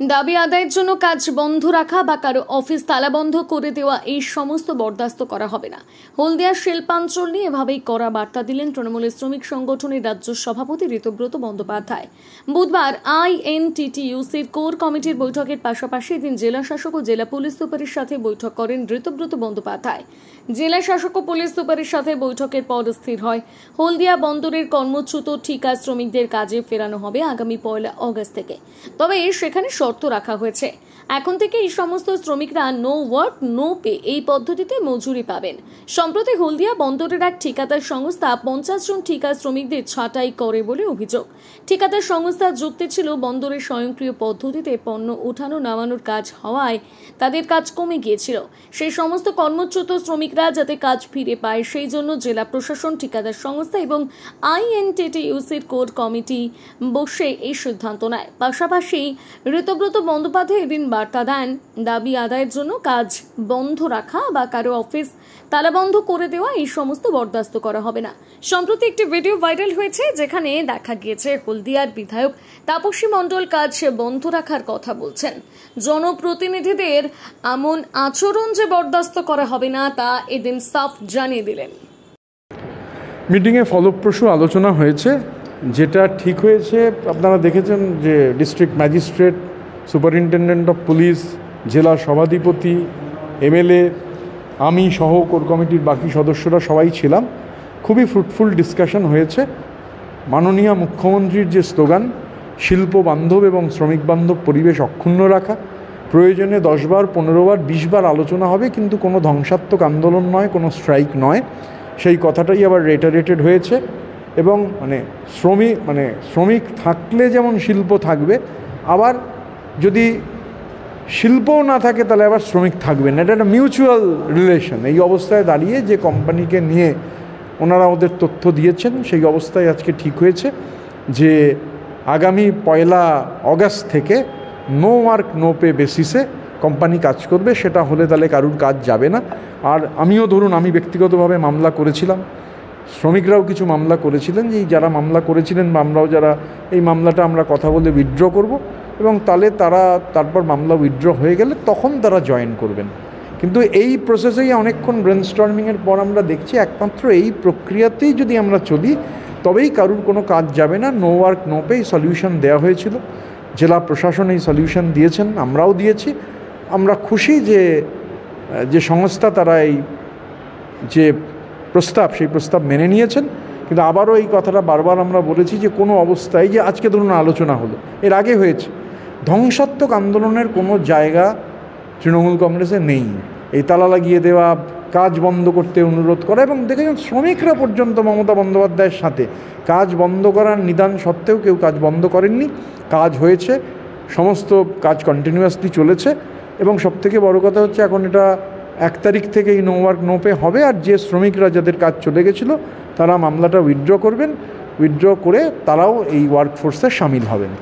দাবি আদায়ের জন্য কাজ বন্ধ রাখা বা কারো অফিস তালাবন্ধ করে দেওয়া এই সমস্ত বরদাস্ত করা হবে না। হলদিয়া শিল্পাঞ্চল নিয়ে এভাবেই কড়া বার্তা দিলেন তৃণমূলের শ্রমিক সংগঠনের রাজ্য সভাপতি ঋতব্রত বন্দ্যোপাধ্যায়। বুধবার আইএনটিটিইউসির কোর কমিটির বৈঠকের পাশাপাশি এদিন জেলা শাসক ও জেলা পুলিশ সুপারের সাথে বৈঠক করেন ঋতব্রত বন্দ্যোপাধ্যায়। জেলা শাসক ও পুলিশ সুপারের সাথে বৈঠকের পর স্থির হয় হলদিয়া বন্দরের কর্মচ্যুত ঠিকা শ্রমিকদের কাজে ফেরানো হবে আগামী 1 অগস্ট থেকে। তবে সেখানে শর্ত রাখা হয়েছে, এখন থেকে এই সমস্ত শ্রমিকরা নো ওয়ার্ক নো পে এই পদ্ধতিতে মজুরি পাবেন। সম্প্রতি হলদিয়া বন্দরের এক ঠিকাদার সংস্থা 50 জন ঠিকা শ্রমিকদের ছাঁটাই করে বলে অভিযোগ। ঠিকাদার সংস্থা যুক্তি ছিল বন্দরের স্বয়ংক্রিয় পদ্ধতিতে পণ্য ওঠানো নামানোর কাজ হওয়ায় তাদের কাজ কমে গিয়েছিল। সেই সমস্ত কর্মচ্যুত শ্রমিকরা যাতে কাজ ফিরে পায় সেই জন্য জেলা প্রশাসন, ঠিকাদার সংস্থা এবং আইএনটিটিইউসির কোর কমিটি বসে এই সিদ্ধান্ত নেয়। পাশাপাশি ঋতব্রত বন্দ্যোপাধ্যায় এদিন বার্তা দেন, দাবি আদায়ের জন্য কাজ বন্ধ রাখা বা কারো অফিস তালাবন্ধ করে দেওয়া এই সমস্ত বরদাস্ত করা হবে না। সম্প্রতি একটি ভিডিও ভাইরাল হয়েছে যেখানে দেখা গিয়েছে হলদিয়ার বিধায়ক তাপসী মণ্ডল কাজ বন্ধ রাখার কথা বলছেন। জনপ্রতিনিধিদের এমন আচরণ যে বরদাস্ত করা হবে না তা এদিন সাফ জানিয়ে দিলেন। মিটিংয়ে ফলপ্রসূ আলোচনা হয়েছে। যেটা ঠিক হয়েছে আপনারা দেখেছেন যে district magistrate, superintendent of police, জেলা সভাধিপতি, এমএলএ, আমি সহ কোর কমিটির বাকি সদস্যরা সবাই ছিলাম। খুবই ফ্রুটফুল ডিসকাশন হয়েছে। মাননীয় মুখ্যমন্ত্রীর যে স্লোগান শিল্প বান্ধব এবং শ্রমিক বান্ধব পরিবেশ অক্ষুণ্ণ রাখা, প্রয়োজনে 10 বার 15 বার 20 বার আলোচনা হবে, কিন্তু কোনো ধ্বংসাত্মক আন্দোলন নয়, কোনো স্ট্রাইক নয়, সেই কথাটাই আবার রেটারেটেড হয়েছে। এবং শ্রমিক থাকলে যেমন শিল্প থাকবে, আবার যদি শিল্পও না থাকে তাহলে আবার শ্রমিক থাকবে না। এটা একটা মিউচুয়াল রিলেশন। এই অবস্থায় দাঁড়িয়ে যে কোম্পানিকে নিয়ে ওনারা ওদের তথ্য দিয়েছেন, সেই অবস্থায় আজকে ঠিক হয়েছে যে আগামী 1 অগস্ট থেকে নো ওয়ার্ক নো পে বেসিসে কোম্পানি কাজ করবে। সেটা হলে তাহলে কারুর কাজ যাবে না। আর আমিও ধরুন, আমি ব্যক্তিগতভাবে মামলা করেছিলাম, শ্রমিকরাও কিছু মামলা করেছিলেন, যে যারা মামলা করেছিলেন বা আমরাও যারা এই মামলাটা আমরা কথা বলে উইথড্র করব, এবং তাহলে তারপর মামলা উইথড্র হয়ে গেলে তখন তারা জয়েন করবেন। কিন্তু এই প্রসেসেই অনেকক্ষণ ব্রেনস্টর্মিংয়ের পর আমরা দেখছি একমাত্র এই প্রক্রিয়াতেই যদি আমরা চলি তবেই কারুর কোনো কাজ যাবে না। No work no pay solution দেওয়া হয়েছিল, জেলা প্রশাসন এই সলিউশন দিয়েছেন, আমরাও দিয়েছি। আমরা খুশি যে সংস্থা তারা এই যে প্রস্তাব সেই প্রস্তাব মেনে নিয়েছেন। কিন্তু আবারও এই কথাটা বারবার আমরা বলেছি যে কোনো অবস্থায়, যে আজকে ধরুন আলোচনা হলো, এর আগে হয়েছে, ধ্বংসাত্মক আন্দোলনের কোনো জায়গা তৃণমূল কংগ্রেসে নেই। এই তালা লাগিয়ে দেওয়া, কাজ বন্ধ করতে অনুরোধ করা, এবং দেখেছেন শ্রমিকরা পর্যন্ত মমতা বন্দ্যোপাধ্যায়ের সাথে কাজ বন্ধ করার নিদান সত্ত্বেও কেউ কাজ বন্ধ করেননি। কাজ হয়েছে, সমস্ত কাজ কন্টিনিউয়াসলি চলেছে। এবং সবথেকে বড় কথা হচ্ছে এখন এটা 1 তারিখ থেকে এই নো ওয়ার্ক নো পে হবে। আর যে শ্রমিকরা যাদের কাজ চলে গেছিলো তারা মামলাটা উইথড্র করবেন, উইথড্র করে তারাও এই ওয়ার্কফোর্সে সামিল হবেন।